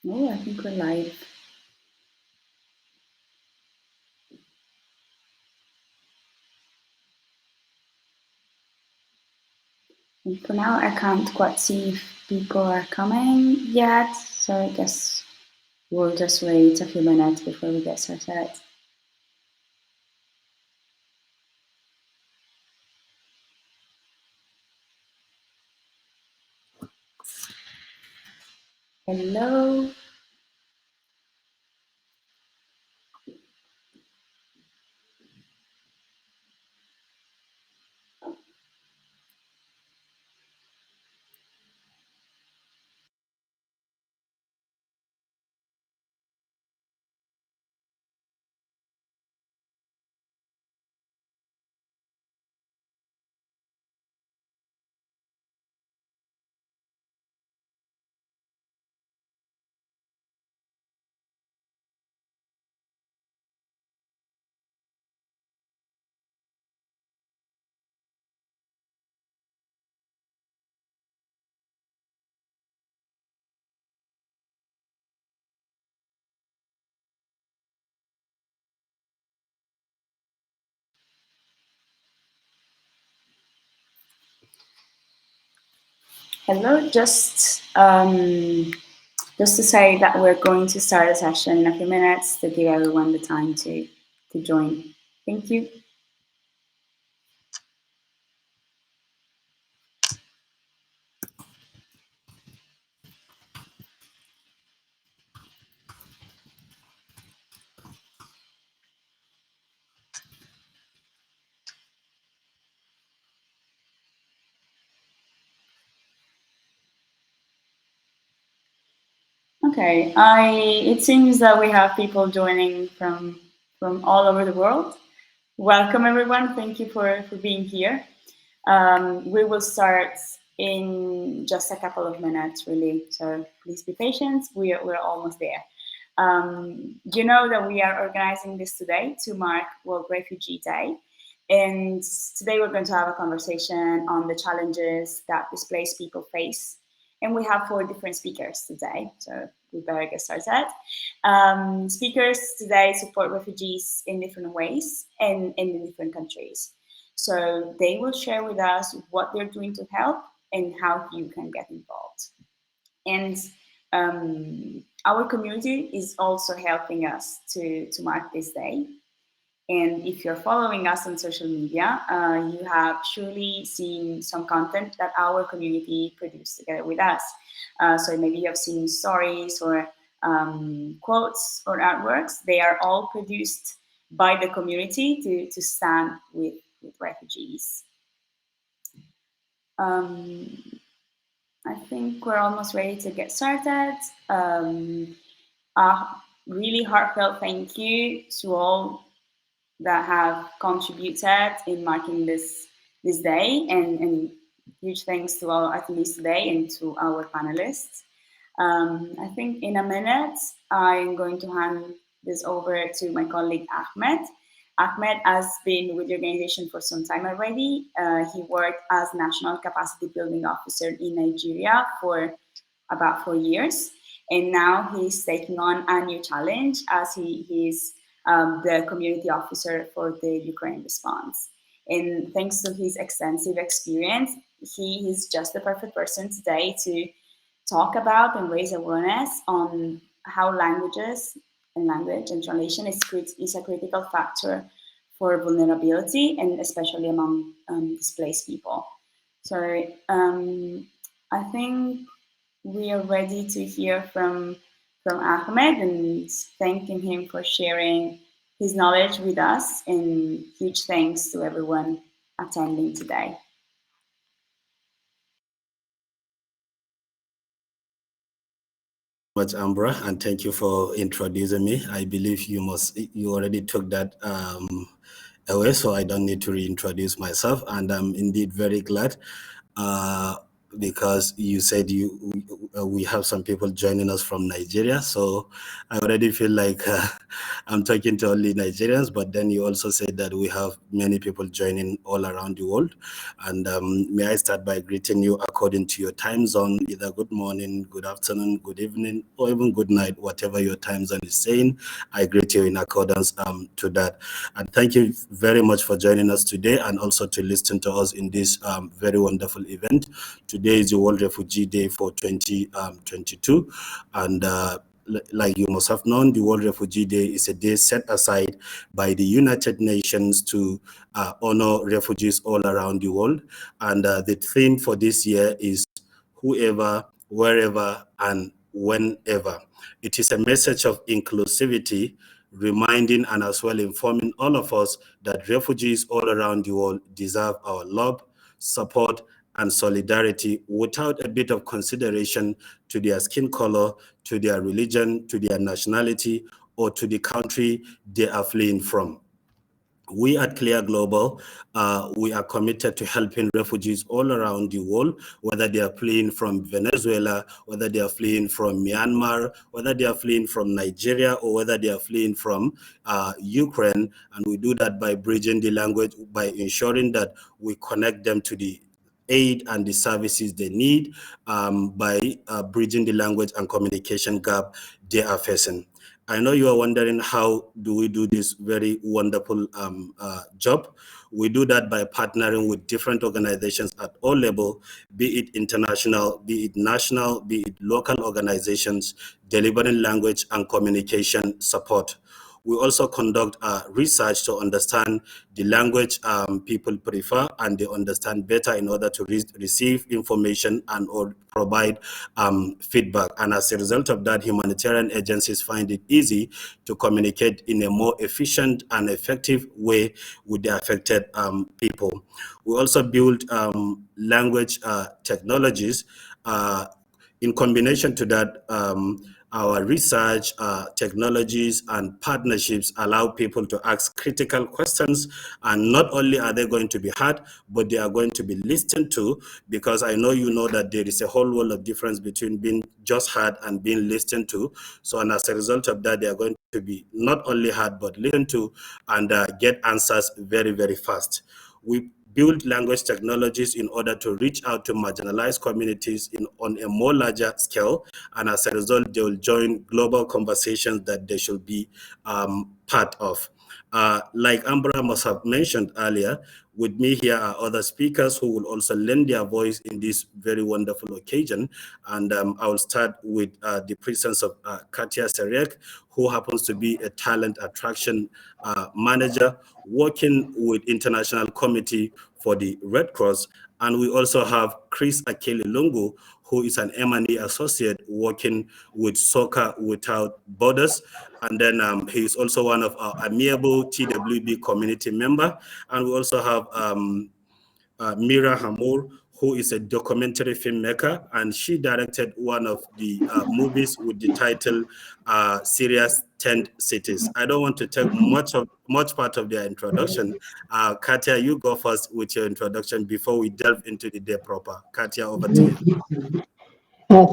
Oh, I think we're live. And for now, I can't quite see if people are coming yet, so I guess we'll just wait a few minutes before we get started. Hello. Hello, just to say that we're going to start a session in a few minutes to give everyone the time to join. Thank you. Okay, it seems that we have people joining from all over the world. Welcome everyone. Thank you for being here. We will start in just a couple of minutes, really. So please be patient. We're almost there. You know that we are organizing this today to mark World Refugee Day. And today we're going to have a conversation on the challenges that displaced people face. And we have 4 different speakers today, so we better get started. Speakers today support refugees in different ways and in different countries. So they will share with us what they're doing to help and how you can get involved. And our community is also helping us to mark this day. And if you're following us on social media, you have surely seen some content that our community produced together with us. So maybe you have seen stories or quotes or artworks. They are all produced by the community to stand with refugees. I think we're almost ready to get started. A really heartfelt thank you to all that have contributed in marking this day, and huge thanks to our attendees today and to our panelists. I think in a minute I'm going to hand this over to my colleague Ahmed. Ahmed has been with the organization for some time already. He worked as National Capacity Building Officer in Nigeria for about 4 years. And now he's taking on a new challenge as he's the community officer for the Ukraine response. And thanks to his extensive experience, he is just the perfect person today to talk about and raise awareness on how language and translation is a critical factor for vulnerability, and especially among displaced people. So I think we are ready to hear from Ahmed and thanking him for sharing his knowledge with us, and huge thanks to everyone attending today. Much, Ambra, and thank you for introducing me. I believe you already took that away, so I don't need to reintroduce myself, and I'm indeed very glad because you said we have some people joining us from Nigeria. So I already feel like I'm talking to only Nigerians, but then you also said that we have many people joining all around the world. And may I start by greeting you according to your time zone, either good morning, good afternoon, good evening, or even good night, whatever your time zone is saying. I greet you in accordance to that. And thank you very much for joining us today, and also to listen to us in this very wonderful event. Today is the World Refugee Day for 2022, and like you must have known, the World Refugee Day is a day set aside by the United Nations to honor refugees all around the world. And the theme for this year is whoever, wherever, and whenever. It is a message of inclusivity, reminding and as well informing all of us that refugees all around the world deserve our love, support, and solidarity without a bit of consideration to their skin color, to their religion, to their nationality, or to the country they are fleeing from. We at Clear Global, we are committed to helping refugees all around the world, whether they are fleeing from Venezuela, whether they are fleeing from Myanmar, whether they are fleeing from Nigeria, or whether they are fleeing from Ukraine. And we do that by bridging the language, by ensuring that we connect them to the aid and the services they need, by bridging the language and communication gap they are facing. I know you are wondering, how do we do this very wonderful job? We do that by partnering with different organizations at all levels, be it international, be it national, be it local organizations, delivering language and communication support. We also conduct research to understand the language people prefer, and they understand better in order to receive information and or provide feedback. And as a result of that, humanitarian agencies find it easy to communicate in a more efficient and effective way with the affected people. We also build language technologies. In combination to that, our research, technologies, and partnerships allow people to ask critical questions, and not only are they going to be heard, but they are going to be listened to, because I know you know that there is a whole world of difference between being just heard and being listened to. So, and as a result of that, they are going to be not only heard, but listened to, and get answers very, very fast. We build language technologies in order to reach out to marginalized communities on a more larger scale, and as a result, they will join global conversations that they should be part of. Like Ambra must have mentioned earlier, with me here are other speakers who will also lend their voice in this very wonderful occasion. And I will start with the presence of Katya Seriekh, who happens to be a talent attraction manager working with International Committee for the Red Cross. And we also have Akili Lungu, who is an M&E associate working with Soccer Without Borders. And then he is also one of our amiable TWB community member. And we also have Mira, Hamour, who is a documentary filmmaker, and she directed one of the movies with the title Syria's 10 Cities. I don't want to take much part of their introduction. Katya, you go first with your introduction before we delve into the day proper. Katya, over to you.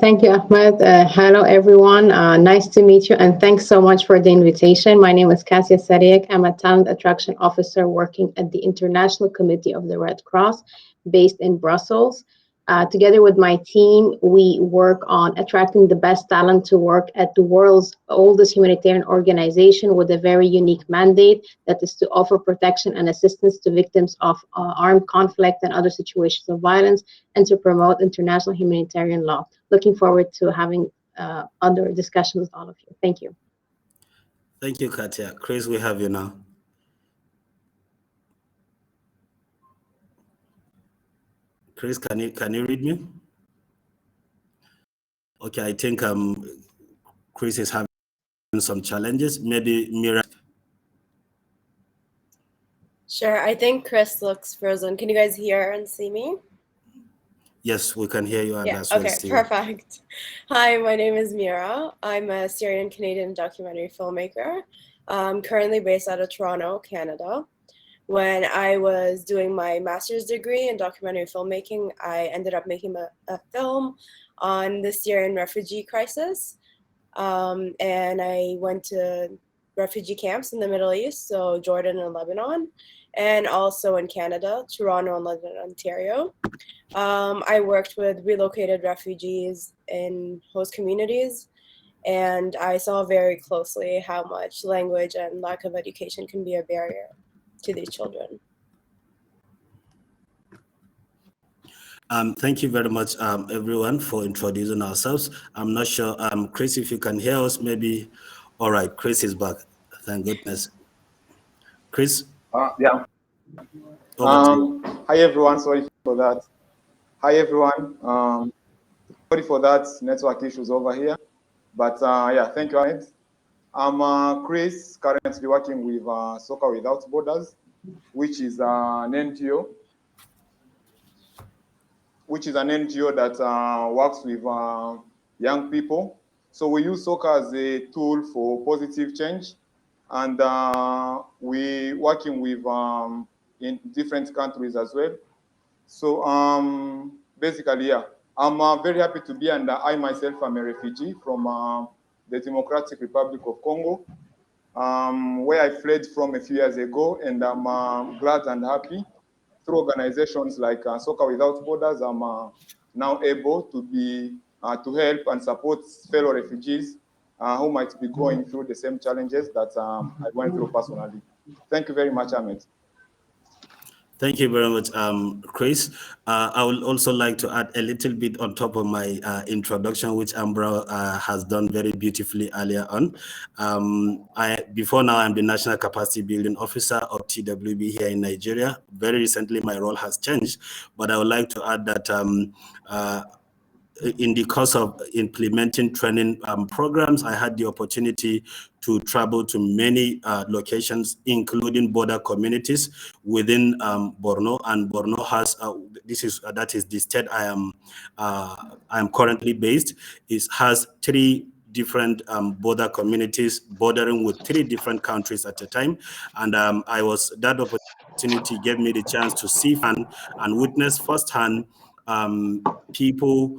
Thank you, Ahmed. Hello, everyone. Nice to meet you, and thanks so much for the invitation. My name is Katya Seriekh. I'm a talent attraction officer working at the International Committee of the Red Cross, based in Brussels. Together with my team, we work on attracting the best talent to work at the world's oldest humanitarian organization with a very unique mandate, that is to offer protection and assistance to victims of armed conflict and other situations of violence, and to promote international humanitarian law. Looking forward to having other discussions with all of you. Thank you. Thank you, Katya. Chris, we have you now. Chris, can you read me? Okay, I think Chris is having some challenges. Maybe Mira. Sure, I think Chris looks frozen. Can you guys hear and see me? Yes, we can hear you. And yeah, okay, perfect. Hi, my name is Mira. I'm a Syrian-Canadian documentary filmmaker. I'm currently based out of Toronto, Canada. when I was doing my master's degree in documentary filmmaking, I ended up making a film on the Syrian refugee crisis. And I went to refugee camps in the Middle East, so Jordan and Lebanon, and also in Canada, Toronto and London, Ontario. I worked with relocated refugees in host communities, and I saw very closely how much language and lack of education can be a barrier to these children. Thank you very much, everyone, for introducing ourselves. I'm not sure, Chris, if you can hear us, maybe. All right, Chris is back. Thank goodness. Chris? Yeah. Over to you. Hi, everyone. Sorry for that. Hi, everyone. Sorry for that network issues over here. But yeah, thank you, Ahmed. I'm Chris, currently working with Soccer Without Borders, which is an NGO. That works with young people. So we use soccer as a tool for positive change, and we working with in different countries as well. So basically, yeah, I'm very happy to be, and I myself am a refugee from the Democratic Republic of Congo, where I fled from a few years ago, and I'm glad and happy through organizations like Soccer Without Borders. I'm now able to be to help and support fellow refugees who might be going through the same challenges that I went through personally. Thank you very much, Ahmed. Thank you very much, Chris. I would also like to add a little bit on top of my introduction, which Ambra has done very beautifully earlier on. Before now, I'm the National Capacity Building Officer of TWB here in Nigeria. Very recently, my role has changed, but I would like to add that in the course of implementing training programs, I had the opportunity to travel to many locations, including border communities within Borno. And Borno has that is the state I am currently based. It has 3 different border communities bordering with 3 different countries at a time, and that opportunity gave me the chance to see and witness firsthand people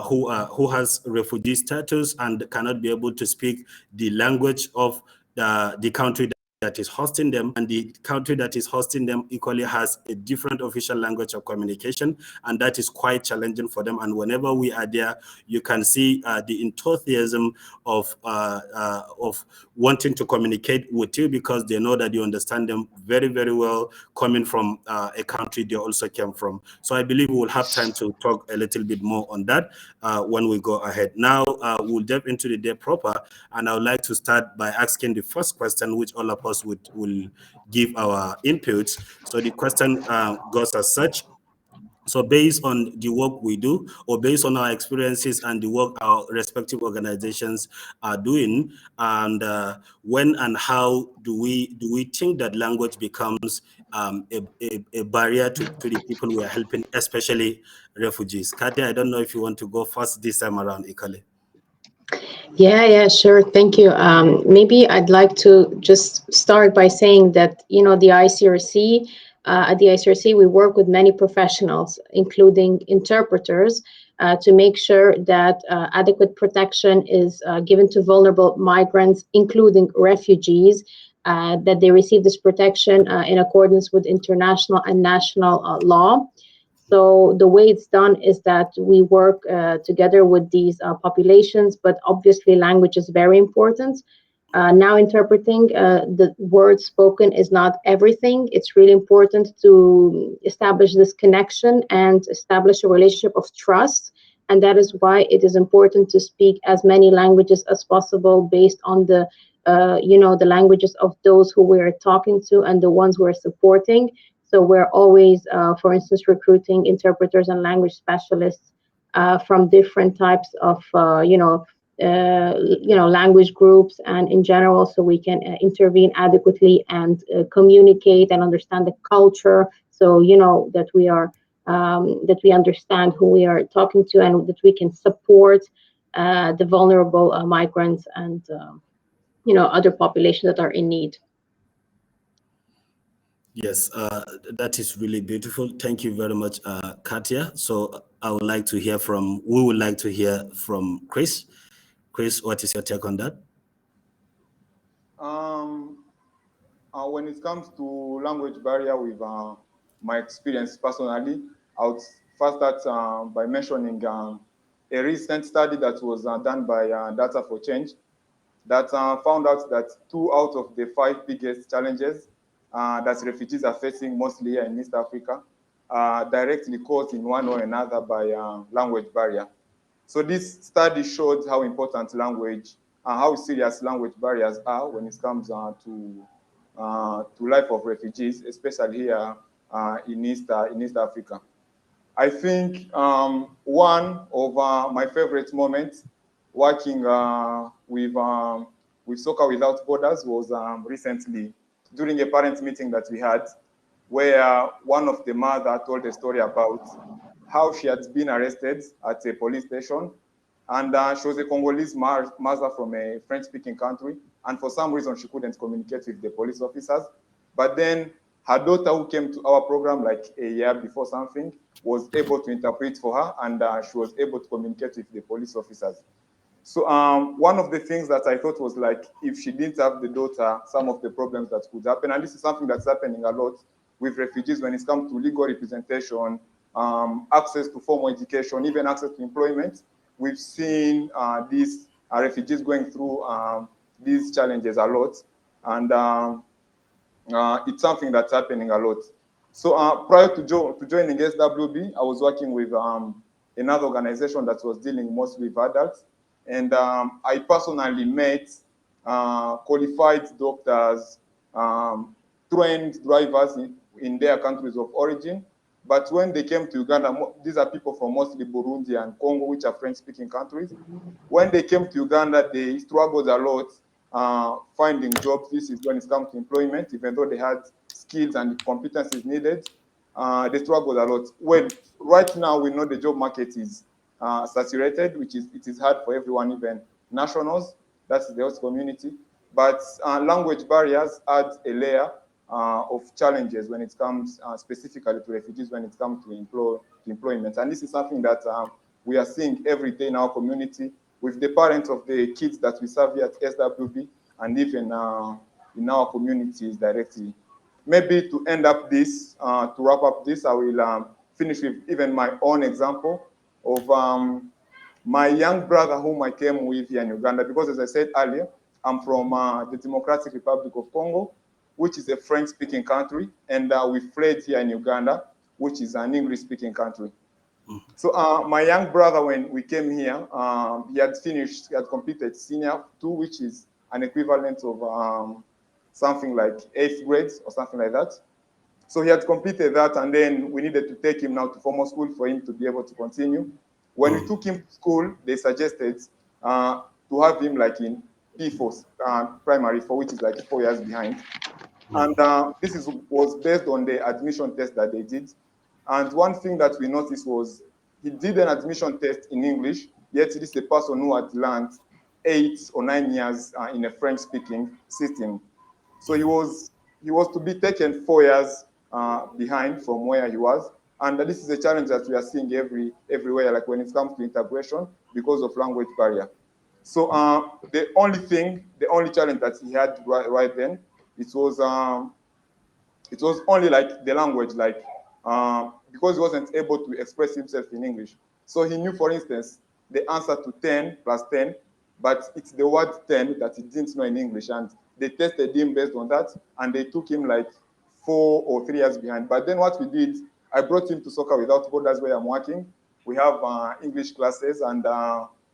who has refugee status and cannot be able to speak the language of the country that is hosting them, and the country that is hosting them equally has a different official language of communication, and that is quite challenging for them. And whenever we are there, you can see the enthusiasm of wanting to communicate with you, because they know that you understand them very, very well, coming from a country they also came from. So I believe we will have time to talk a little bit more on that when we go ahead. Now we'll delve into the day proper, and I would like to start by asking the first question, which all of us will give our inputs. So the question goes as such. So based on the work we do, or based on our experiences and the work our respective organizations are doing, and when and how do we think that language becomes a barrier to the people we are helping, especially refugees? Katya, I don't know if you want to go first this time around, Akili. Yeah, sure. Thank you. Maybe I'd like to just start by saying that, the Icrc, at the Icrc, we work with many professionals, including interpreters, to make sure that adequate protection is given to vulnerable migrants, including refugees, that they receive this protection in accordance with international and national law. So the way it's done is that we work together with these populations, but obviously language is very important. Now interpreting the words spoken is not everything. It's really important to establish this connection and establish a relationship of trust. And that is why it is important to speak as many languages as possible based on the languages of those who we're talking to and the ones we're supporting. So we're always, for instance, recruiting interpreters and language specialists from different types of, language groups and in general, so we can intervene adequately and communicate and understand the culture. So that we understand who we are talking to, and that we can support the vulnerable migrants and other populations that are in need. Yes, that is really beautiful. Thank you very much, Katya. So we would like to hear from Chris. Chris, what is your take on that? When it comes to language barrier with my experience personally, I would first start by mentioning a recent study that was done by Data for Change that found out that 2 out of the 5 biggest challenges that refugees are facing, mostly here in East Africa, are directly caused in one or another by language barrier. So this study showed how important language and how serious language barriers are when it comes to life of refugees, especially here in East Africa. I think one of my favorite moments working with Soccer Without Borders was recently during a parent meeting that we had, where one of the mother told a story about how she had been arrested at a police station, and she was a Congolese mother from a French-speaking country, and for some reason she couldn't communicate with the police officers. But then her daughter, who came to our program like a year before something, was able to interpret for her, and she was able to communicate with the police officers. So one of the things that I thought was like, if she didn't have the daughter, some of the problems that could happen, and this is something that's happening a lot with refugees when it comes to legal representation, access to formal education, even access to employment. We've seen these refugees going through these challenges a lot, and it's something that's happening a lot. So prior to joining SWB, I was working with another organization that was dealing mostly with adults. And I personally met qualified doctors, trained drivers in their countries of origin. But when they came to Uganda, these are people from mostly Burundi and Congo, which are French-speaking countries. When they came to Uganda, they struggled a lot finding jobs. This is when it comes to employment, even though they had skills and competencies needed, they struggled a lot. Well, right now we know the job market is saturated, which is it is hard for everyone, even nationals. That's the host community. But language barriers add a layer of challenges when it comes specifically to refugees when it comes to employment. And this is something that we are seeing every day in our community with the parents of the kids that we serve here at SWB and even in our communities directly. Maybe to end up this, to wrap up this, I will finish with even my own example of my young brother whom I came with here in Uganda, because as I said earlier, I'm from the Democratic Republic of Congo, which is a French-speaking country, and we fled here in Uganda, which is an English-speaking country. So my young brother, when we came here, he had completed senior 2, which is an equivalent of something like 8th grade or something like that. So he had completed that, and then we needed to take him now to formal school for him to be able to continue. When we took him to school, they suggested to have him like in P4, primary 4, which is like 4 years behind. And this was based on the admission test that they did. And one thing that we noticed was he did an admission test in English, yet this is a person who had learned 8 or 9 years in a French-speaking system. So he was to be taken 4 years behind from where he was. And this is a challenge that we are seeing everywhere, like when it comes to integration, because of language barrier. So the only challenge that he had right then, it was only like the language, like because he wasn't able to express himself in English. So he knew, for instance, the answer to 10 plus 10, but it's the word 10 that he didn't know in English. And they tested him based on that, and they took him like 4 or 3 years behind. But then what we did, I brought him to Soccer Without Borders, where I'm working. We have English classes, and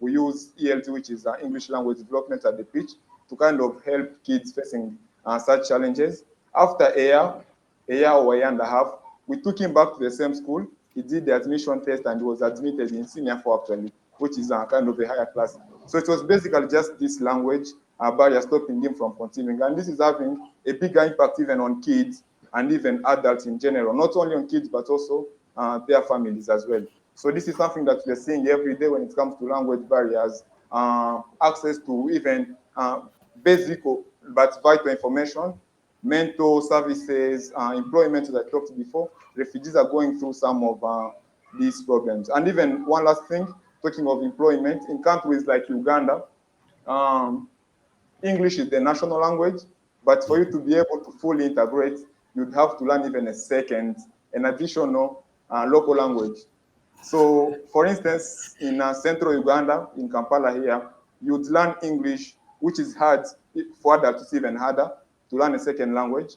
we use ELT, which is English Language Development at the pitch, to kind of help kids facing such challenges. After a year or a year and a half, we took him back to the same school. He did the admission test and he was admitted in senior 4 actually, which is kind of a higher class. So it was basically just this language barrier stopping him from continuing. And this is having a bigger impact even on kids and even adults in general, not only on kids, but also their families as well. So this is something that we're seeing every day when it comes to language barriers, access to even basic but vital information, mental services, employment, as I talked before. Refugees are going through some of these problems. And even one last thing, talking of employment, in countries like Uganda, English is the national language, but for you to be able to fully integrate, you'd have to learn even an additional local language. So, for instance, in central Uganda, in Kampala here, you'd learn English, which is hard for adults, it's even harder to learn a second language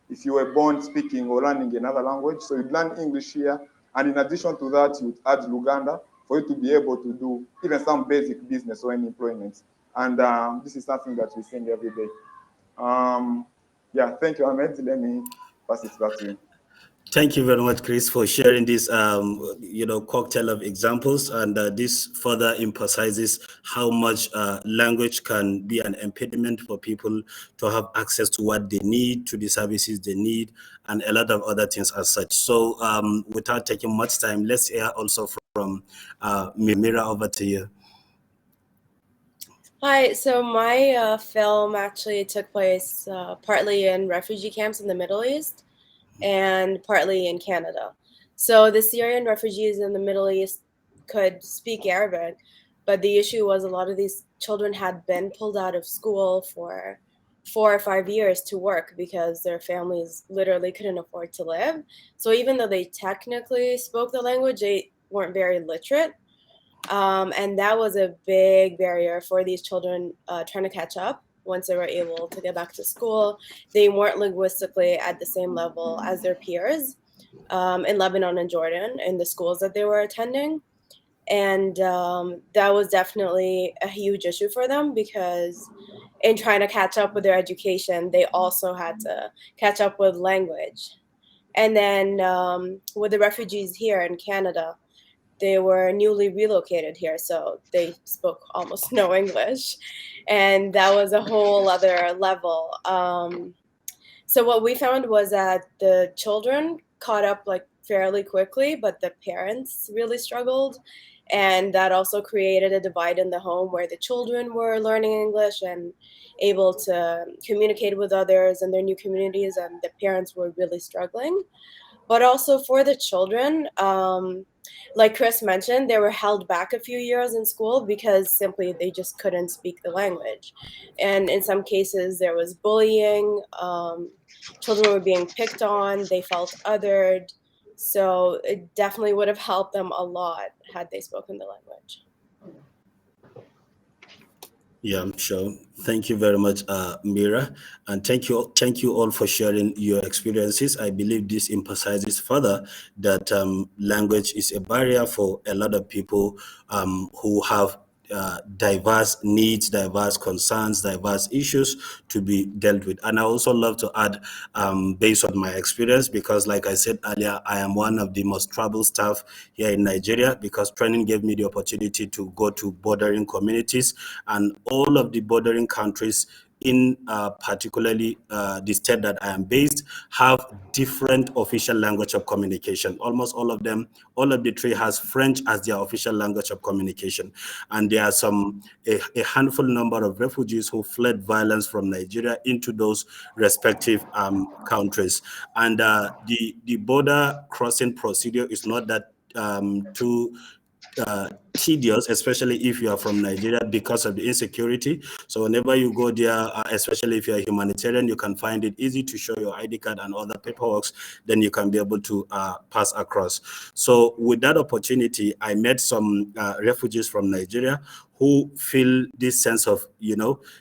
if you were born speaking or learning another language. So you'd learn English here, and in addition to that, you'd add Luganda for you to be able to do even some basic business or any employment. And this is something that we're seeing every day. Yeah, thank you, Ahmed. Let me pass it back to you. Thank you very much, Chris, for sharing this, cocktail of examples. And this further emphasizes how much language can be an impediment for people to have access to what they need, to the services they need, and a lot of other things as such. So without taking much time, let's hear also from Mira. Over to you. Hi, so my film actually took place partly in refugee camps in the Middle East and partly in Canada. So the Syrian refugees in the Middle East could speak Arabic, but the issue was a lot of these children had been pulled out of school for 4 or 5 years to work because their families literally couldn't afford to live. So even though they technically spoke the language, they weren't very literate. And that was a big barrier for these children trying to catch up once they were able to get back to school. They weren't linguistically at the same level as their peers in Lebanon and Jordan in the schools that they were attending. And that was definitely a huge issue for them because in trying to catch up with their education, they also had to catch up with language. And then with the refugees here in Canada, they were newly relocated here, so they spoke almost no English. And that was a whole other level. So what we found was that the children caught up like fairly quickly, but the parents really struggled. And that also created a divide in the home where the children were learning English and able to communicate with others in their new communities, and the parents were really struggling. But also for the children, like Chris mentioned, they were held back a few years in school because simply they just couldn't speak the language. And in some cases, there was bullying. Children were being picked on. They felt othered. So it definitely would have helped them a lot had they spoken the language. Yeah, I'm sure. Thank you very much, Mira, and thank you all for sharing your experiences. I believe this emphasizes further that language is a barrier for a lot of people who have diverse needs, diverse concerns, diverse issues to be dealt with. And I also love to add, based on my experience, because like I said earlier, I am one of the most troubled staff here in Nigeria because training gave me the opportunity to go to bordering communities, and all of the bordering countries in particularly the state that I am based have different official language of communication. Almost all of them, all of the three has French as their official language of communication. And there are a handful number of refugees who fled violence from Nigeria into those respective countries. And the border crossing procedure is not that too tedious, especially if you are from Nigeria, because of the insecurity. So whenever you go there, especially if you're a humanitarian, you can find it easy to show your ID card and other paperwork, then you can be able to pass across. So with that opportunity, I met some refugees from Nigeria who feel this sense of,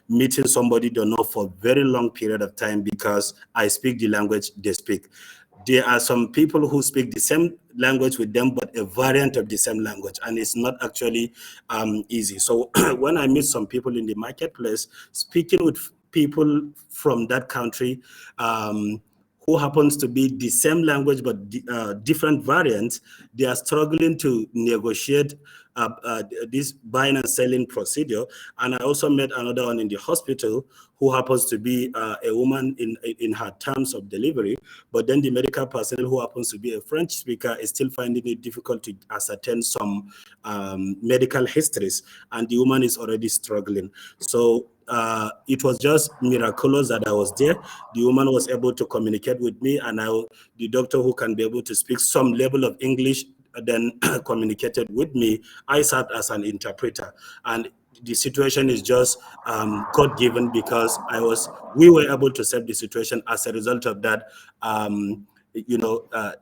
meeting somebody they know for a very long period of time because I speak the language they speak. There are some people who speak the same language with them, but a variant of the same language, and it's not actually easy. So when I meet some people in the marketplace, speaking with people from that country who happens to be the same language but different variants, they are struggling to negotiate this buying and selling procedure. And I also met another one in the hospital who happens to be a woman in her terms of delivery, but then the medical personnel who happens to be a French speaker is still finding it difficult to ascertain some medical histories, and the woman is already struggling. So it was just miraculous that I was there. The woman was able to communicate with me, and the doctor who can be able to speak some level of English then communicated with me. I served as an interpreter, and the situation is just God-given, because we were able to save the situation as a result of that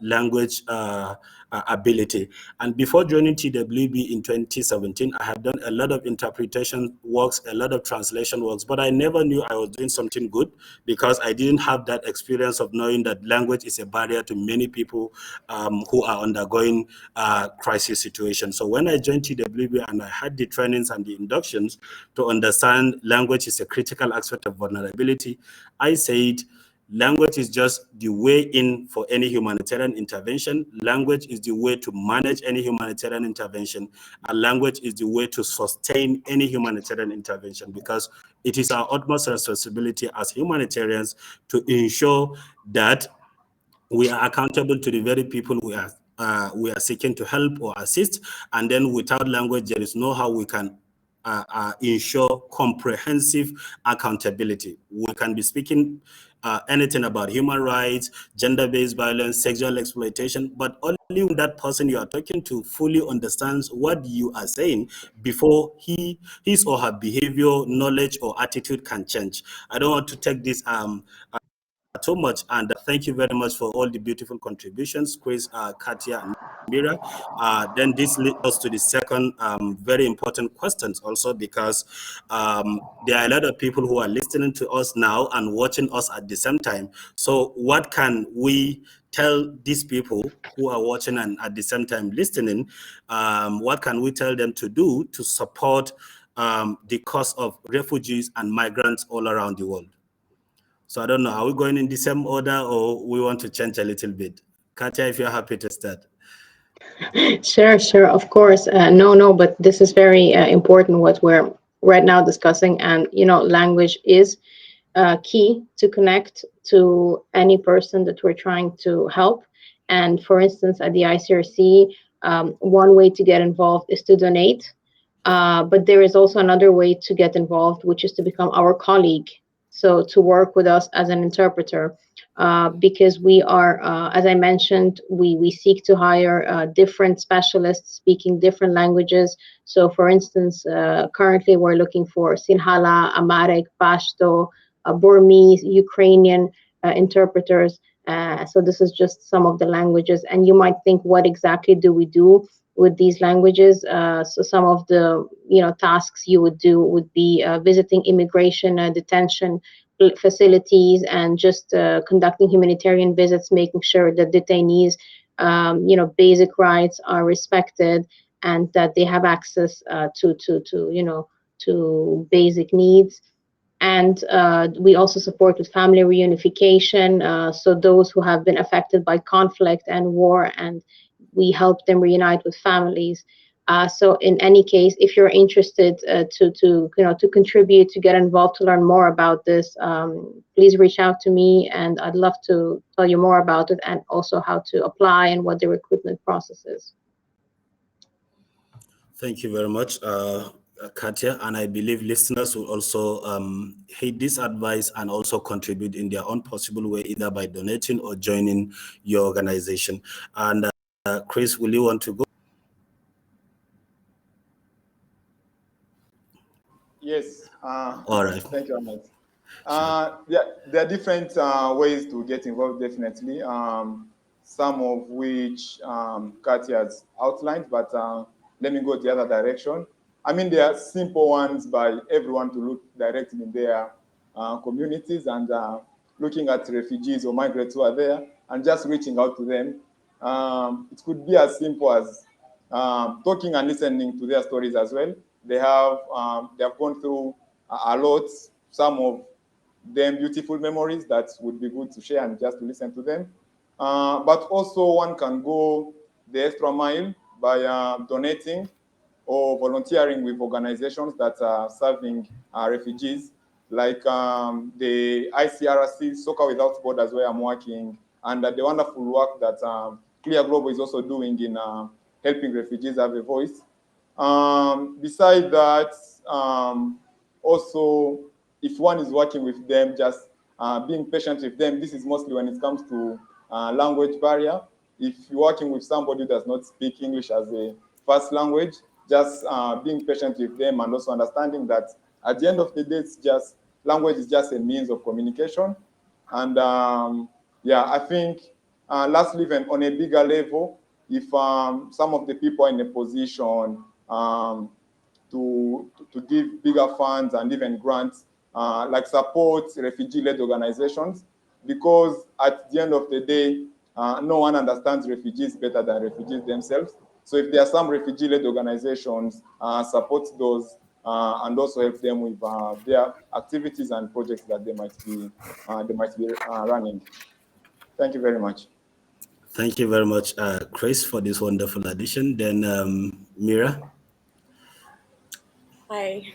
language ability. And before joining TWB in 2017, I have done a lot of interpretation works, a lot of translation works, but I never knew I was doing something good, because I didn't have that experience of knowing that language is a barrier to many people who are undergoing crisis situations. So when I joined TWB and I had the trainings and the inductions to understand language is a critical aspect of vulnerability, I said, language is just the way in for any humanitarian intervention. Language is the way to manage any humanitarian intervention. And language is the way to sustain any humanitarian intervention, because it is our utmost responsibility as humanitarians to ensure that we are accountable to the very people we are seeking to help or assist. And then without language, there is no how we can ensure comprehensive accountability. We can be speaking anything about human rights, gender-based violence, sexual exploitation, but only when that person you are talking to fully understands what you are saying before his or her behavior, knowledge, or attitude can change. I don't want to take this too much, and thank you very much for all the beautiful contributions, Chris, Katya, and Mira. Then this leads us to the second very important questions also, because there are a lot of people who are listening to us now and watching us at the same time. So what can we tell these people who are watching and at the same time listening? What can we tell them to do to support the cause of refugees and migrants all around the world? So I don't know, are we going in the same order, or we want to change a little bit? Katya, if you're happy to start. Sure, of course. No, but this is very important what we're right now discussing. And, language is key to connect to any person that we're trying to help. And for instance, at the Icrc, one way to get involved is to donate. But there is also another way to get involved, which is to become our colleague. So to work with us as an interpreter, because we are, as I mentioned, we seek to hire different specialists speaking different languages. So for instance, currently we're looking for Sinhala, Amharic, Pashto, Burmese, Ukrainian interpreters. So this is just some of the languages. And you might think, what exactly do we do with these languages? So some of the tasks you would do would be visiting immigration detention facilities, and just conducting humanitarian visits, making sure that detainees basic rights are respected, and that they have access to basic needs. And we also support with family reunification, so those who have been affected by conflict and war, and we help them reunite with families. So in any case, if you're interested to contribute, to get involved, to learn more about this, please reach out to me, and I'd love to tell you more about it, and also how to apply and what the recruitment process is. Thank you very much, Katya, and I believe listeners will also heed this advice and also contribute in their own possible way, either by donating or joining your organization. And Chris, will you want to go? Yes. All right. Thank you, Ahmed. There are different ways to get involved, definitely. Some of which Katya has outlined, but let me go the other direction. I mean, there are simple ones by everyone to look directly in their communities and looking at refugees or migrants who are there and just reaching out to them. It could be as simple as talking and listening to their stories as well. They have gone through a lot, some of them beautiful memories that would be good to share and just to listen to them. But also one can go the extra mile by donating. or volunteering with organizations that are serving refugees, like the Icrc, Soccer Without Borders, where I'm working, and the wonderful work that Clear Global is also doing in helping refugees have a voice. Besides that, also, if one is working with them, just being patient with them. This is mostly when it comes to language barrier. If you're working with somebody who does not speak English as a first language, just being patient with them and also understanding that at the end of the day, it's just language is just a means of communication. And yeah, I think lastly, even on a bigger level, if some of the people are in a position to give bigger funds and even grants, like support refugee-led organizations, because at the end of the day, no one understands refugees better than refugees themselves. So if there are some refugee-led organizations, support those and also help them with their activities and projects that they might be running. Thank you very much. Thank you very much, Chris, for this wonderful addition. Then Mira. Hi.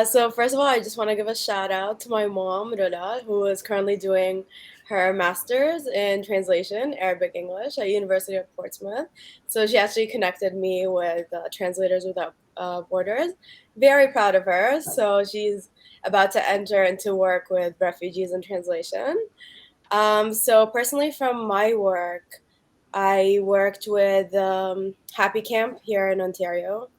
So first of all, I just want to give a shout out to my mom, Roda, who is currently doing her master's in translation, Arabic English at University of Portsmouth. So she actually connected me with Translators Without Borders. Very proud of her. So she's about to enter into work with refugees in translation. So personally, from my work, I worked with Happy Camp here in Ontario,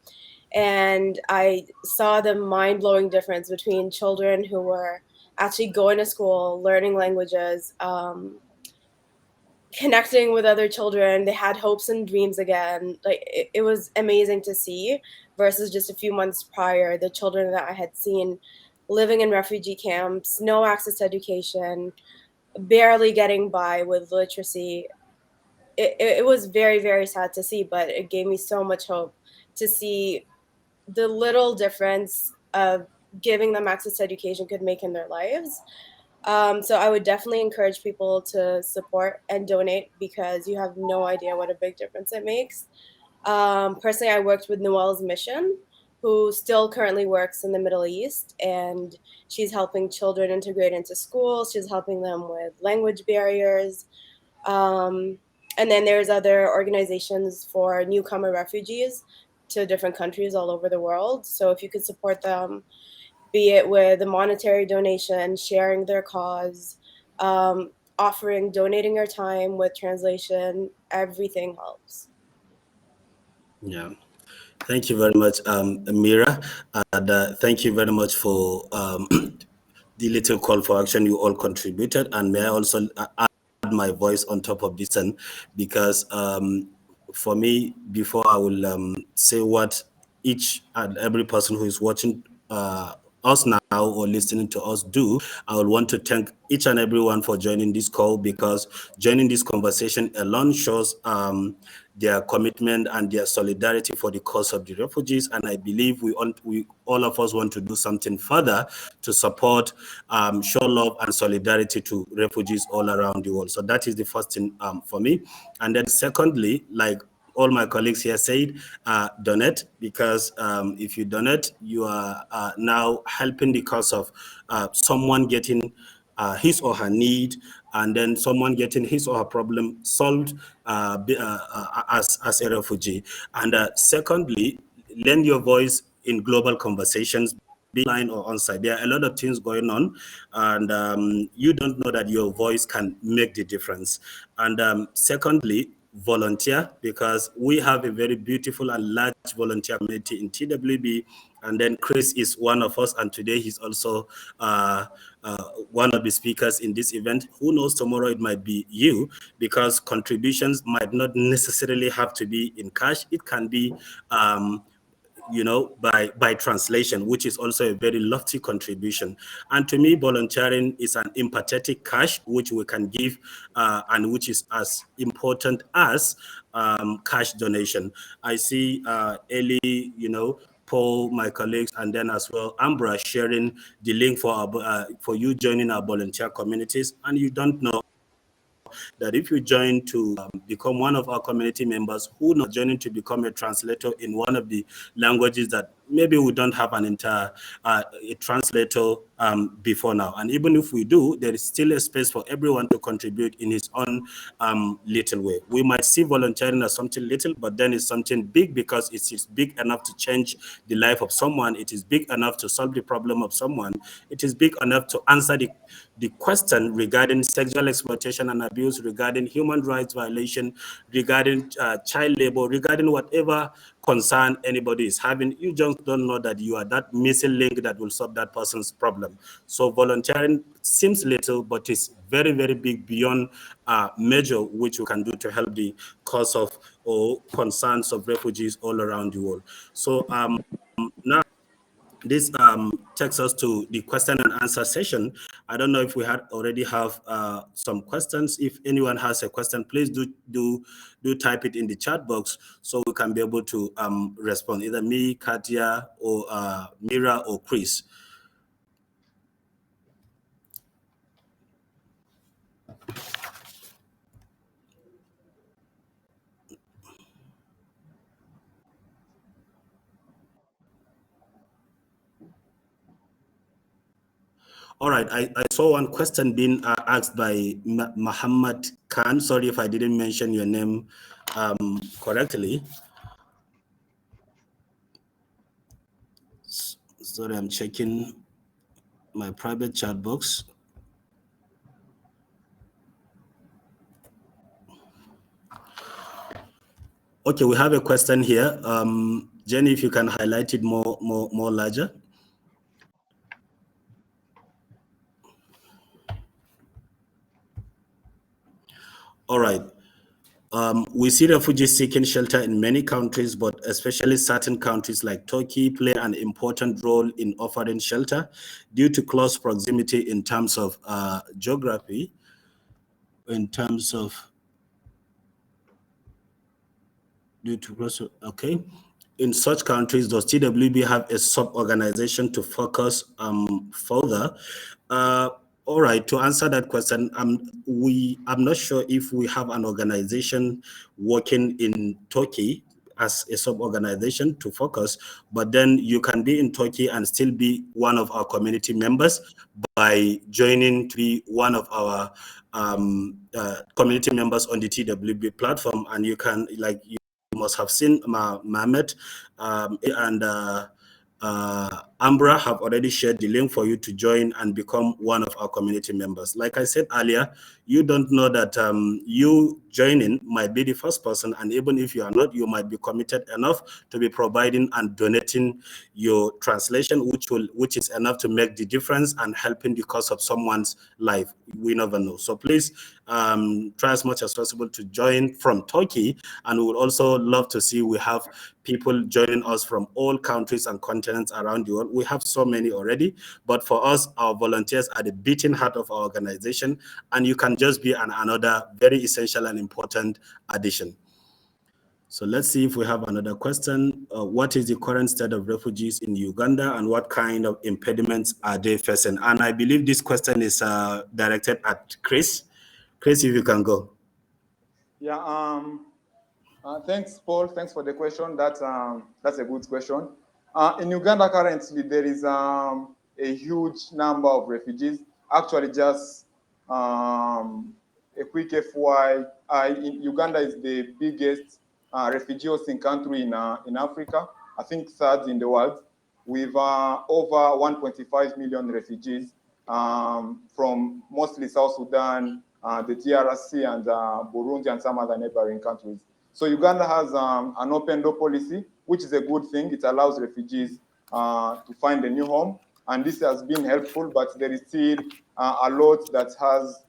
and I saw the mind-blowing difference between children who were actually going to school, learning languages, connecting with other children. They had hopes and dreams again. Like it was amazing to see, versus just a few months prior, the children that I had seen living in refugee camps, no access to education, barely getting by with literacy. It was very, very sad to see, but it gave me so much hope to see the little difference of giving them access to education could make in their lives. So I would definitely encourage people to support and donate, because you have no idea what a big difference it makes. Personally, I worked with Noelle's Mission, who still currently works in the Middle East, and she's helping children integrate into school. She's helping them with language barriers. And then there's other organizations for newcomer refugees to different countries all over the world. So if you could support them, be it with a monetary donation, sharing their cause, donating your time with translation, everything helps. Yeah. Thank you very much, Mira. And thank you very much for the little call for action you all contributed. And may I also add my voice on top of this, and because for me, before I will say what each and every person who is watching us now or listening to us do, I would want to thank each and everyone for joining this call, because joining this conversation alone shows their commitment and their solidarity for the cause of the refugees. And I believe we all of us want to do something further to support, show love and solidarity to refugees all around the world. So that is the first thing for me. And then secondly, like all my colleagues here said, donate, because if you donate, you are now helping the cause of someone getting his or her need, and then someone getting his or her problem solved as a refugee. And secondly, lend your voice in global conversations, be line or on site. There are a lot of things going on, and you don't know that your voice can make the difference. And secondly, volunteer, because we have a very beautiful and large volunteer community in TWB, and then Chris is one of us, and today he's also one of the speakers in this event. Who knows, tomorrow it might be you, because contributions might not necessarily have to be in cash. It can be by translation, which is also a very lofty contribution. And to me, volunteering is an empathetic cash which we can give, and which is as important as cash donation. I see Ellie, Paul, my colleagues, and then as well Ambra sharing the link for you joining our volunteer communities, and you don't know that if you join to become one of our community members who not joining to become a translator in one of the languages that maybe we don't have a translator before now. And even if we do, there is still a space for everyone to contribute in his own little way. We might see volunteering as something little, but then it's something big because it is big enough to change the life of someone. It is big enough to solve the problem of someone. It is big enough to answer the question regarding sexual exploitation and abuse, regarding human rights violation, regarding child labor, regarding whatever concern anybody is having. You just don't know that you are that missing link that will solve that person's problem. So volunteering seems little, but it's very, very big beyond measure which we can do to help the cause of or concerns of refugees all around the world. So now, this takes us to the question and answer session. I don't know if we already have some questions. If anyone has a question, please do type it in the chat box so we can be able to respond. Either me, Katya, or Mira, or Chris. All right, I saw one question being asked by Muhammad Khan. Sorry if I didn't mention your name correctly. Sorry, I'm checking my private chat box. Okay, we have a question here. Jenny, if you can highlight it more larger. All right. We see refugees seeking shelter in many countries, but especially certain countries like Turkey play an important role in offering shelter due to close proximity in terms of geography, okay. In such countries, does TWB have a sub-organization to focus further? All right, to answer that question, I'm not sure if we have an organization working in Turkey as a sub-organization to focus, but then you can be in Turkey and still be one of our community members by joining to be one of our community members on the TWB platform. And you can, like, you must have seen Mohammed and Ambra have already shared the link for you to join and become one of our community members. Like I said earlier, you don't know that you joining might be the first person, and even if you are not, you might be committed enough to be providing and donating your translation, which is enough to make the difference and helping the cause of someone's life. We never know. So please try as much as possible to join from Turkey, and we would also love to see we have people joining us from all countries and continents around the world. We have so many already, but for us, our volunteers are the beating heart of our organization, and you can just be another very essential and important addition. So let's see if we have another question. What is the current state of refugees in Uganda, and what kind of impediments are they facing? And I believe this question is directed at Chris. Chris, if you can go. Yeah, thanks, Paul. Thanks for the question. That's a good question. In Uganda currently, there is a huge number of refugees. Actually, just a quick FYI, Uganda is the biggest refugee hosting country in Africa. I think third in the world, with over 1.5 million refugees from mostly South Sudan, the DRC, and Burundi, and some other neighboring countries. So Uganda has an open door policy, which is a good thing. It allows refugees to find a new home, and this has been helpful, but there is still a lot that has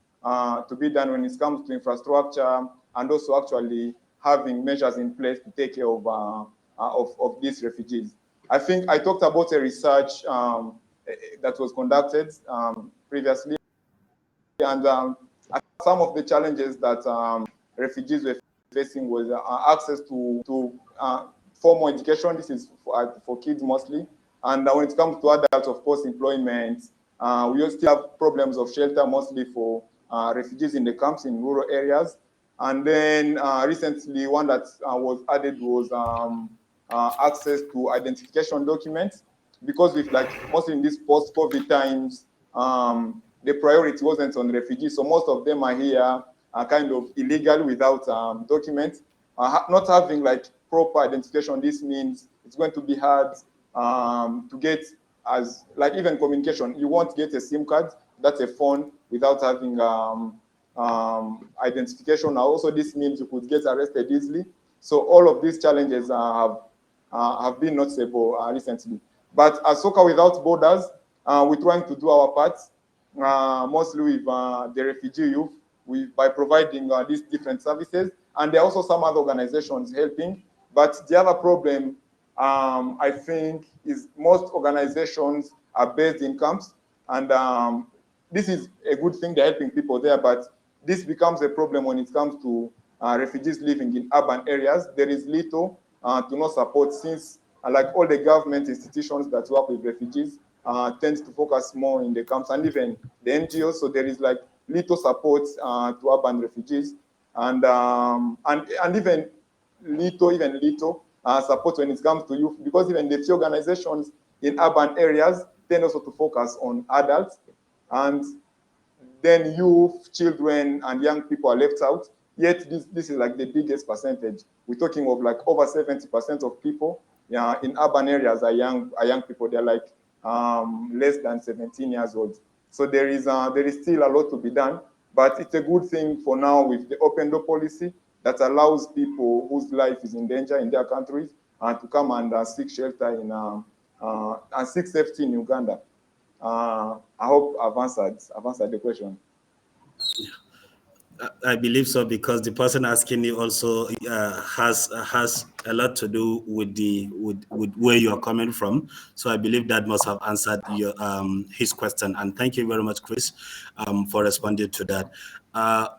to be done when it comes to infrastructure, and also actually having measures in place to take care of these refugees. I think I talked about a research that was conducted previously, and some of the challenges that refugees were facing was access to formal education. This is for kids mostly. And when it comes to adults, of course, employment, we still have problems of shelter, mostly for refugees in the camps in rural areas. And then recently, one that was added was access to identification documents, because with like mostly in these post-COVID times, the priority wasn't on refugees. So most of them are here kind of illegal without documents. Not having like proper identification, this means it's going to be hard to get, as like even communication. You won't get a SIM card, that's a phone, without having identification. Now also this means you could get arrested easily. So all of these challenges have been noticeable recently. But as Soccer Without Borders, we're trying to do our part, mostly with the refugee youth, by providing these different services. And there are also some other organizations helping. But the other problem, I think, is most organizations are based in camps. And this is a good thing, they're helping people there, but this becomes a problem when it comes to refugees living in urban areas. There is little to no support, since like all the government institutions that work with refugees tends to focus more in the camps, and even the NGOs. So there is like little support to urban refugees, and even little support when it comes to youth, because even the few organizations in urban areas tend also to focus on adults, and then youth, children, and young people are left out. Yet this is like the biggest percentage. We're talking of like over 70% of people in urban areas are young people. They're like less than 17 years old. So there is still a lot to be done, but it's a good thing for now with the open door policy that allows people whose life is in danger in their countries to come and seek shelter in and seek safety in Uganda. I hope I've answered the question. I believe so, because the person asking you also has a lot to do with with where you are coming from. So I believe that must have answered your his question. And thank you very much, Chris, for responding to that.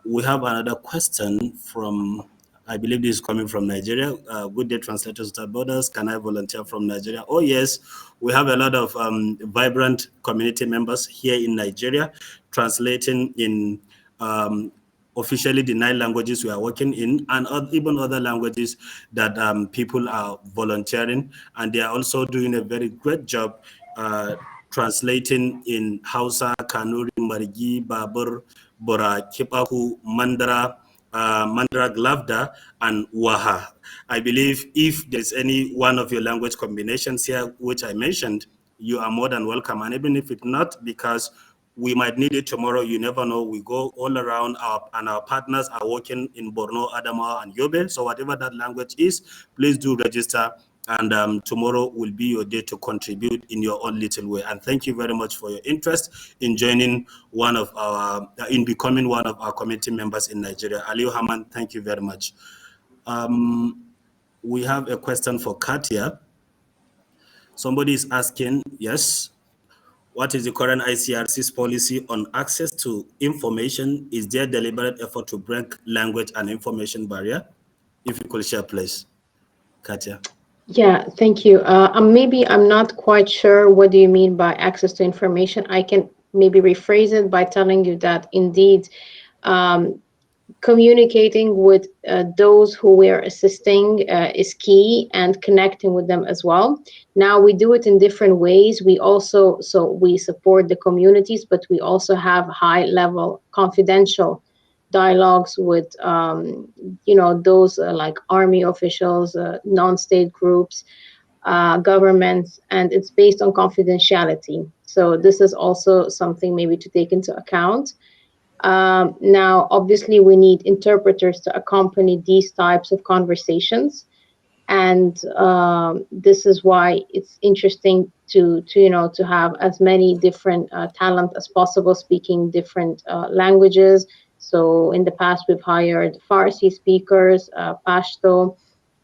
We have another question from, I believe this is coming from Nigeria. Good day, translators without borders. Can I volunteer from Nigeria? Oh yes, we have a lot of vibrant community members here in Nigeria, translating in officially the 9 languages we are working in, and even other languages that people are volunteering, and they are also doing a very great job translating in Hausa, Kanuri, Margi, Babur, Bora, Kipaku, Mandara, Mandara Glavda, and Waha. I believe if there's any one of your language combinations here, which I mentioned, you are more than welcome. And even if it's not, because we might need it tomorrow, you never know. We go all around, and our partners are working in Borno, Adamawa, and Yobe. So whatever that language is, please do register. And tomorrow will be your day to contribute in your own little way. And thank you very much for your interest in joining in becoming one of our community members in Nigeria. Aliu Haman, thank you very much. We have a question for Katya. Somebody is asking, yes, what is the current Icrc's policy on access to information? Is there deliberate effort to break language and information barrier? If you could share, please, Katya. Yeah, thank you. Maybe I'm not quite sure what do you mean by access to information. I can maybe rephrase it by telling you that indeed communicating with those who we're assisting is key, and connecting with them as well. Now we do it in different ways. We support the communities, but we also have high level confidential dialogues with those like army officials, non-state groups, governments, and it's based on confidentiality. So this is also something maybe to take into account. Now, obviously, we need interpreters to accompany these types of conversations, and this is why it's interesting to have as many different talent as possible speaking different languages. So in the past, we've hired Farsi speakers, Pashto.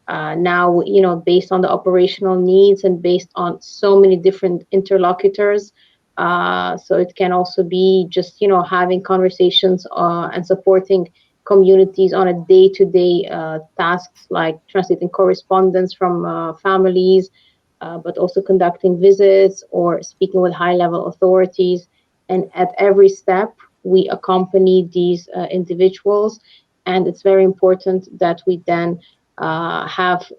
Now, based on the operational needs and based on so many different interlocutors. So it can also be just, having conversations and supporting communities on a day-to-day tasks like translating correspondence from families, but also conducting visits or speaking with high-level authorities. And at every step, we accompany these individuals, and it's very important that we then have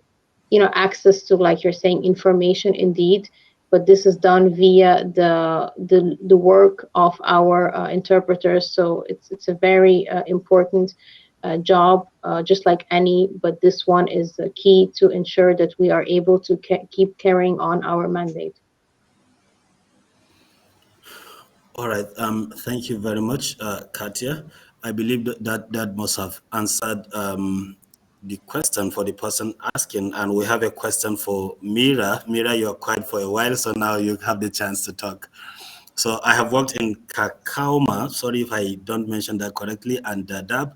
access to, like you're saying, information indeed, but this is done via the work of our interpreters. So it's a very important job, just like any, but this one is key to ensure that we are able to keep carrying on our mandate. All right. Thank you very much, Katya. I believe that must have answered the question for the person asking. And we have a question for Mira. Mira, you're quiet for a while, so now you have the chance to talk. So I have worked in Kakauma, sorry if I don't mention that correctly, and Dadaab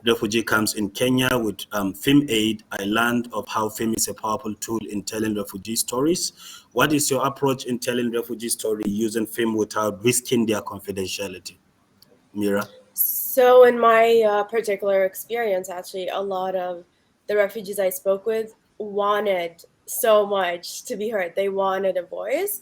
refugee camps in Kenya with Film Aid. I learned of how film is a powerful tool in telling refugee stories. What is your approach in telling refugee story using film without risking their confidentiality? Mira? So in my particular experience, actually, a lot of the refugees I spoke with wanted so much to be heard. They wanted a voice.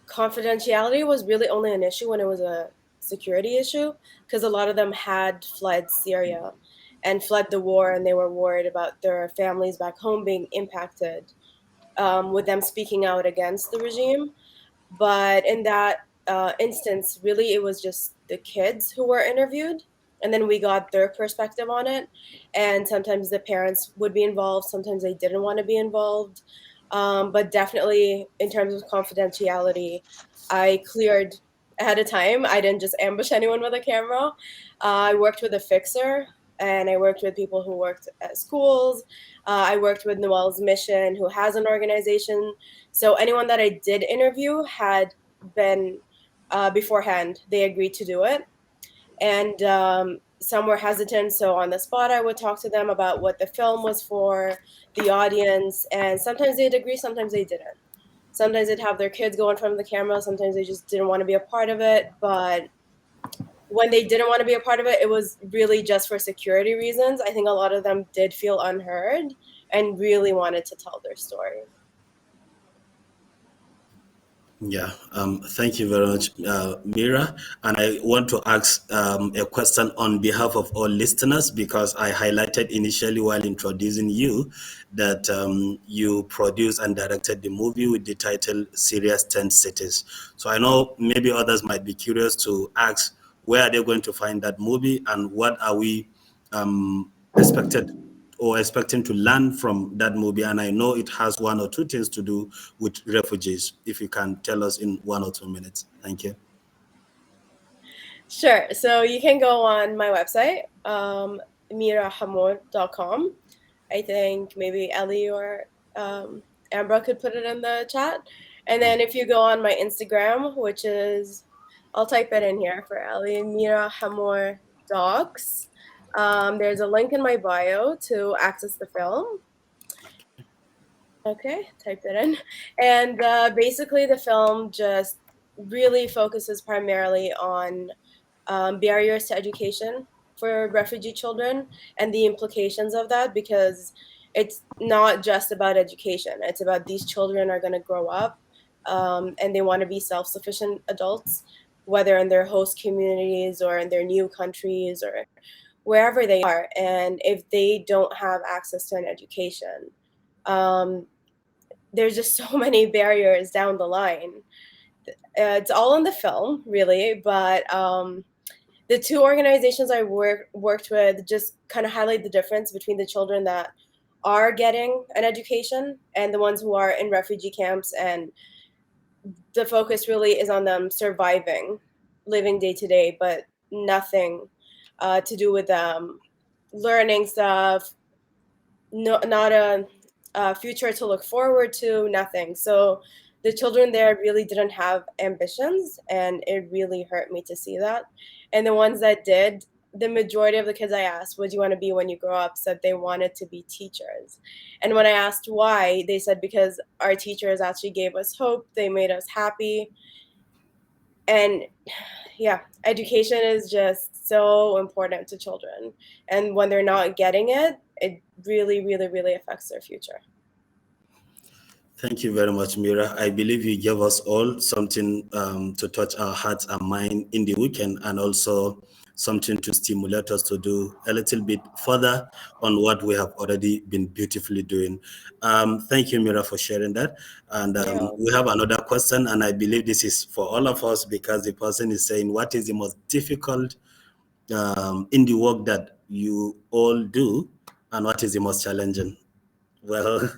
Confidentiality was really only an issue when it was a security issue, because a lot of them had fled Syria and fled the war, and they were worried about their families back home being impacted with them speaking out against the regime. But in that instance, really, it was just the kids who were interviewed, and then we got their perspective on it. And sometimes the parents would be involved, sometimes they didn't want to be involved. But definitely, in terms of confidentiality, I cleared ahead of time. I didn't just ambush anyone with a camera. I worked with a fixer, and I worked with people who worked at schools. I worked with Noel's Mission, who has an organization. So anyone that I did interview had been beforehand, they agreed to do it. And some were hesitant. So on the spot, I would talk to them about what the film was for, the audience. And sometimes they'd agree, sometimes they didn't. Sometimes they'd have their kids go in front of the camera. Sometimes they just didn't want to be a part of it. But when they didn't want to be a part of it, it was really just for security reasons. I think a lot of them did feel unheard and really wanted to tell their story. Yeah, thank you very much, Mira. And I want to ask a question on behalf of all listeners, because I highlighted initially while introducing you that you produced and directed the movie with the title Syria's 10 Cities. So I know maybe others might be curious to ask, where are they going to find that movie, and what are we expecting to learn from that movie? And I know it has one or two things to do with refugees. If you can tell us in 1 or 2 minutes. Thank you. Sure. So you can go on my website, mirahamour.com. I think maybe Ellie or Ambra could put it in the chat. And then if you go on my Instagram, which is, I'll type it in here for Ellie, Mira Hamour Docs. There's a link in my bio to access the film. Okay, typed it in. And basically the film just really focuses primarily on barriers to education for refugee children and the implications of that, because it's not just about education. It's about these children are going to grow up and they want to be self-sufficient adults, whether in their host communities or in their new countries or wherever they are. And if they don't have access to an education, there's just so many barriers down the line. It's all in the film, really, but the two organizations I worked with just kind of highlight the difference between the children that are getting an education and the ones who are in refugee camps. And the focus really is on them surviving, living day to day, but nothing to do with them learning stuff, no, not a future to look forward to, nothing. So the children there really didn't have ambitions, and it really hurt me to see that. And the ones that did, the majority of the kids I asked, what do you want to be when you grow up, said they wanted to be teachers. And when I asked why, they said because our teachers actually gave us hope, they made us happy. And yeah, education is just so important to children. And when they're not getting it, it really, really, really affects their future. Thank you very much, Mira. I believe you gave us all something to touch our hearts and mind in the weekend, and also something to stimulate us to do a little bit further on what we have already been beautifully doing. Thank you, Mira, for sharing that. And we have another question, and I believe this is for all of us, because the person is saying, what is the most difficult in the work that you all do, and what is the most challenging? Well,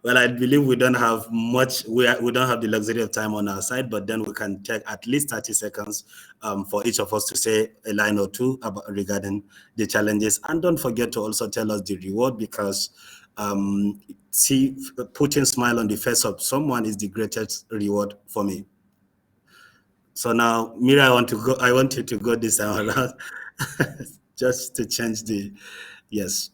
well, I believe we don't have much. We don't have the luxury of time on our side, but then we can take at least 30 seconds for each of us to say a line or two about regarding the challenges. And don't forget to also tell us the reward, because putting smile on the face of someone is the greatest reward for me. So now, Mira, I want you to go this time around, just to change the yes.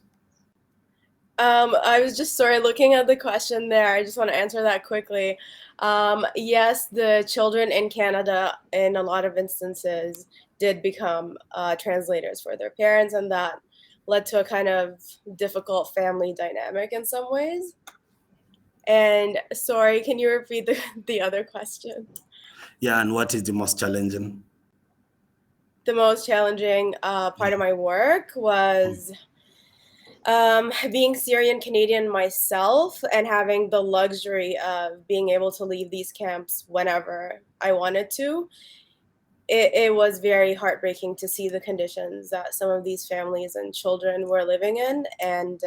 I was just looking at the question there. I just want to answer that quickly. Yes, the children in Canada, in a lot of instances, did become translators for their parents, and that led to a kind of difficult family dynamic in some ways. And sorry, can you repeat the other question? Yeah, and what is the most challenging? The most challenging part of my work was being Syrian Canadian myself and having the luxury of being able to leave these camps whenever I wanted to. It was very heartbreaking to see the conditions that some of these families and children were living in, and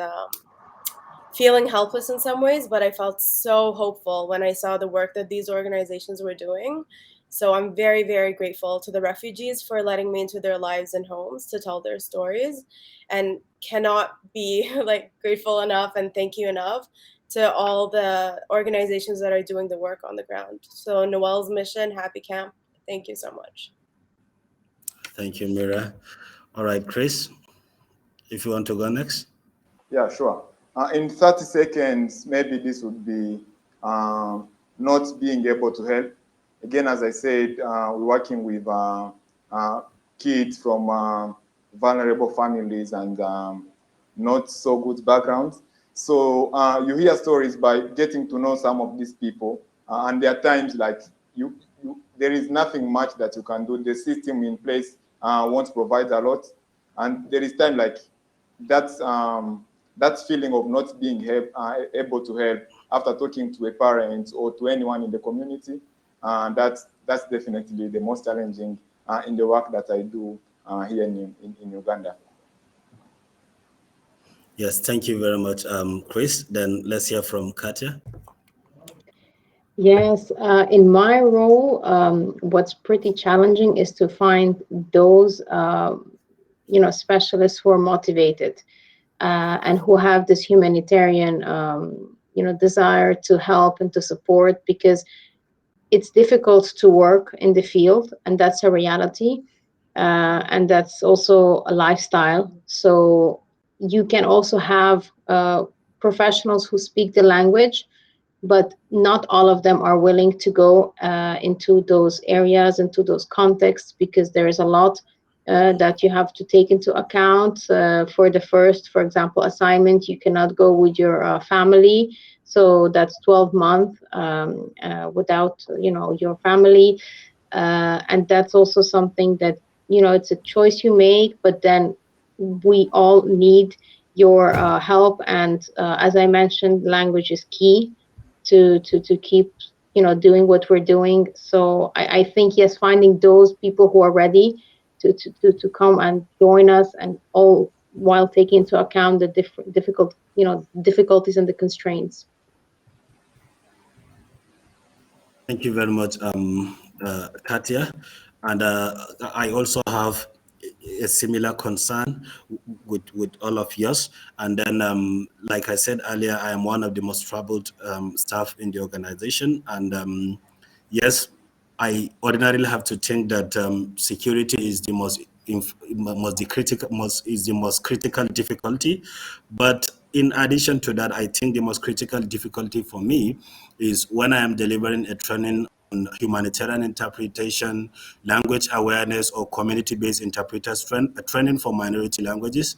feeling helpless in some ways, but I felt so hopeful when I saw the work that these organizations were doing. So I'm very, very grateful to the refugees for letting me into their lives and homes to tell their stories, and cannot be grateful enough and thank you enough to all the organizations that are doing the work on the ground. So Noel's Mission, Happy Camp, thank you so much. Thank you, Mira. All right, Chris, if you want to go next. Yeah, sure. In 30 seconds, maybe this would be not being able to help. Again, as I said, we're working with kids from vulnerable families and not so good backgrounds. So you hear stories by getting to know some of these people, and there are times there is nothing much that you can do. The system in place won't provide a lot, and there is time that feeling of not being able to help after talking to a parent or to anyone in the community, that's definitely the most challenging in the work that I do here in Uganda. Yes, thank you very much, Chris. Then let's hear from Katya. Yes, in my role, what's pretty challenging is to find those, specialists who are motivated and who have this humanitarian, desire to help and to support, because it's difficult to work in the field, and that's a reality, and that's also a lifestyle. So you can also have professionals who speak the language, but not all of them are willing to go into those areas, into those contexts, because there is a lot that you have to take into account. For the first, for example, assignment, you cannot go with your family, so that's 12 months without your family, and that's also something that it's a choice you make, but then we all need your help, and as I mentioned, language is key to keep doing what we're doing. So I think, yes, finding those people who are ready to come and join us, and all while taking into account the difficulties and the constraints. Thank you very much, Katya. And I also have a similar concern with all of yours. And then, like I said earlier, I am one of the most troubled staff in the organization. And yes, I ordinarily have to think that security is the most critical difficulty. But in addition to that, I think the most critical difficulty for me is when I am delivering a training on humanitarian interpretation, language awareness, or community-based interpreters training for minority languages.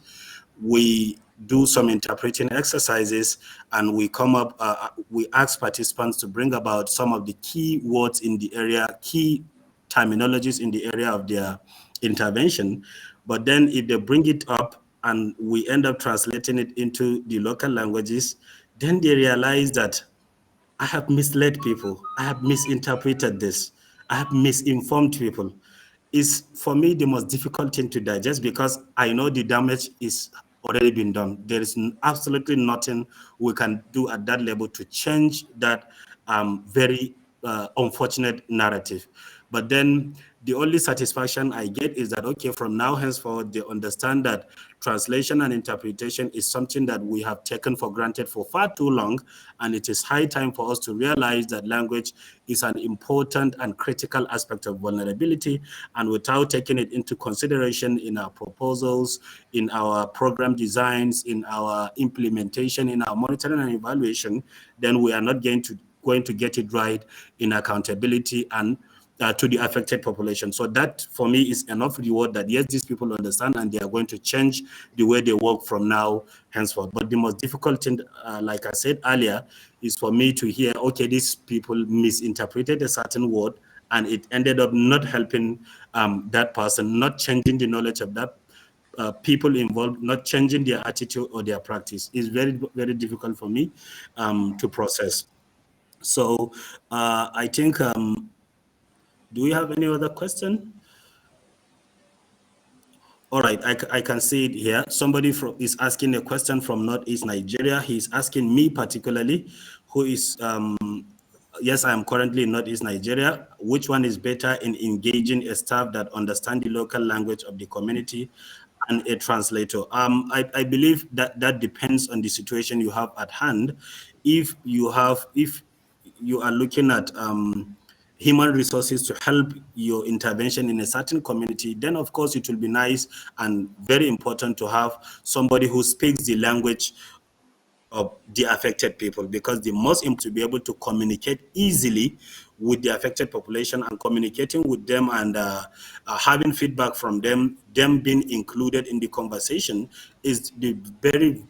We do some interpreting exercises, and we come up, we ask participants to bring about some of the key words in the area, key terminologies in the area of their intervention. But then if they bring it up and we end up translating it into the local languages, then they realize that I have misled people, I have misinterpreted this, I have misinformed people. Is for me the most difficult thing to digest, because I know the damage is already been done. There is absolutely nothing we can do at that level to change that very unfortunate narrative. But then the only satisfaction I get is that, okay, from now henceforward, they understand that translation and interpretation is something that we have taken for granted for far too long, and it is high time for us to realize that language is an important and critical aspect of vulnerability, and without taking it into consideration in our proposals, in our program designs, in our implementation, in our monitoring and evaluation, then we are not going to get it right in accountability and to the affected population. So that for me is enough reward that yes, these people understand and they are going to change the way they work from now henceforth. But the most difficult thing, like I said earlier, is for me to hear, okay, these people misinterpreted a certain word and it ended up not helping that person, not changing the knowledge of that people involved, not changing their attitude or their practice. Is very, very difficult for me to process. So I think, do we have any other question? All right, I can see it here. Somebody is asking a question from Northeast Nigeria. He's asking me particularly, who is, yes, I am currently in Northeast Nigeria. Which one is better in engaging a staff that understand the local language of the community and a translator? I believe that that depends on the situation you have at hand. If you are looking at human resources to help your intervention in a certain community, then of course it will be nice and very important to have somebody who speaks the language of the affected people, because the most important to be able to communicate easily with the affected population, and communicating with them and having feedback from them being included in the conversation is the very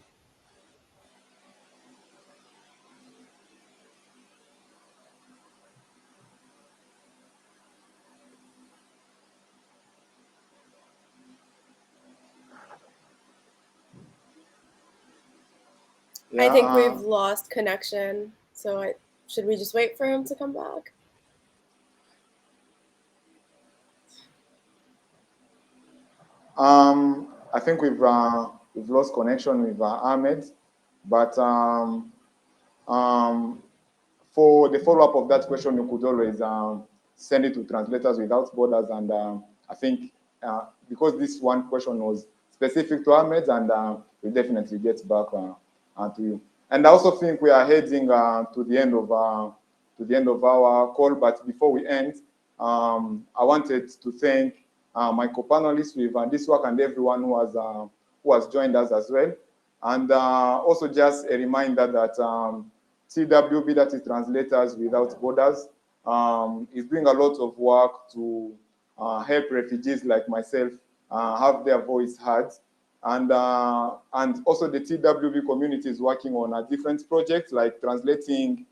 I think we've lost connection, so should we just wait for him to come back? I think we've lost connection with Ahmed, but for the follow-up of that question, you could always send it to Translators Without Borders, and I think because this one question was specific to Ahmed, and we'll definitely get back to you. And I also think we are heading to the end of our call. But before we end, I wanted to thank my co-panelists with this work and everyone who has joined us as well. And also just a reminder that TWB, that is Translators Without Borders, is doing a lot of work to help refugees like myself have their voice heard. And also the TWB community is working on different projects like translating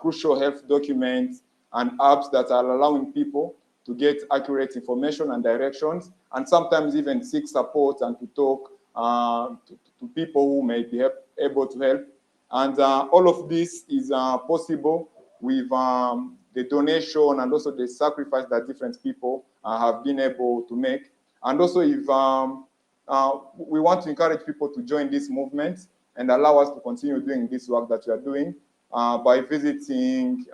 crucial health documents and apps that are allowing people to get accurate information and directions, and sometimes even seek support and to talk to people who may be able to help. And all of this is possible with the donation and also the sacrifice that different people have been able to make. And also, if we want to encourage people to join this movement and allow us to continue doing this work that we are doing by visiting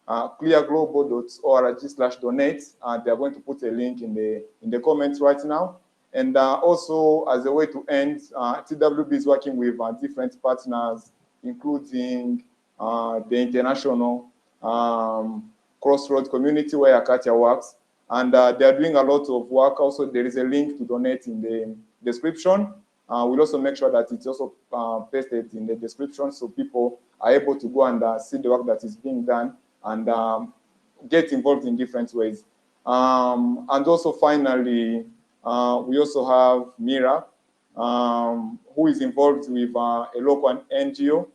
clearglobal.org/donate. They are going to put a link in the comments right now. And also, as a way to end, TWB is working with different partners, including the international Crossroads community where Katya works. And they are doing a lot of work. Also, there is a link to donate in the description. We'll also make sure that it's also pasted in the description so people are able to go and see the work that is being done and get involved in different ways. And also, finally, we also have Mira, who is involved with a local NGO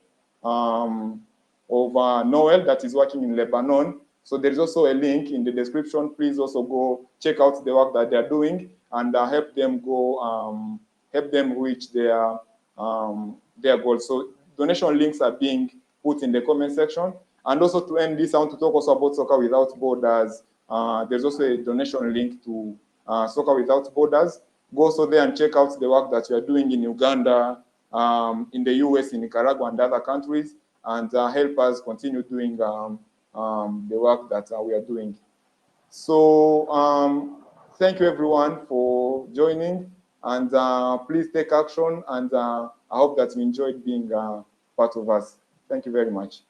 of Noel that is working in Lebanon. So there is also a link in the description. Please also go check out the work that they are doing and help them go, help them reach their goals. So donation links are being put in the comment section. And also to end this, I want to talk also about Soccer Without Borders. There's also a donation link to Soccer Without Borders. Go also there and check out the work that we are doing in Uganda, in the US, in Nicaragua, and other countries, and help us continue doing the work that we are doing. So thank you everyone for joining, and please take action, and I hope that you enjoyed being part of us. Thank you very much.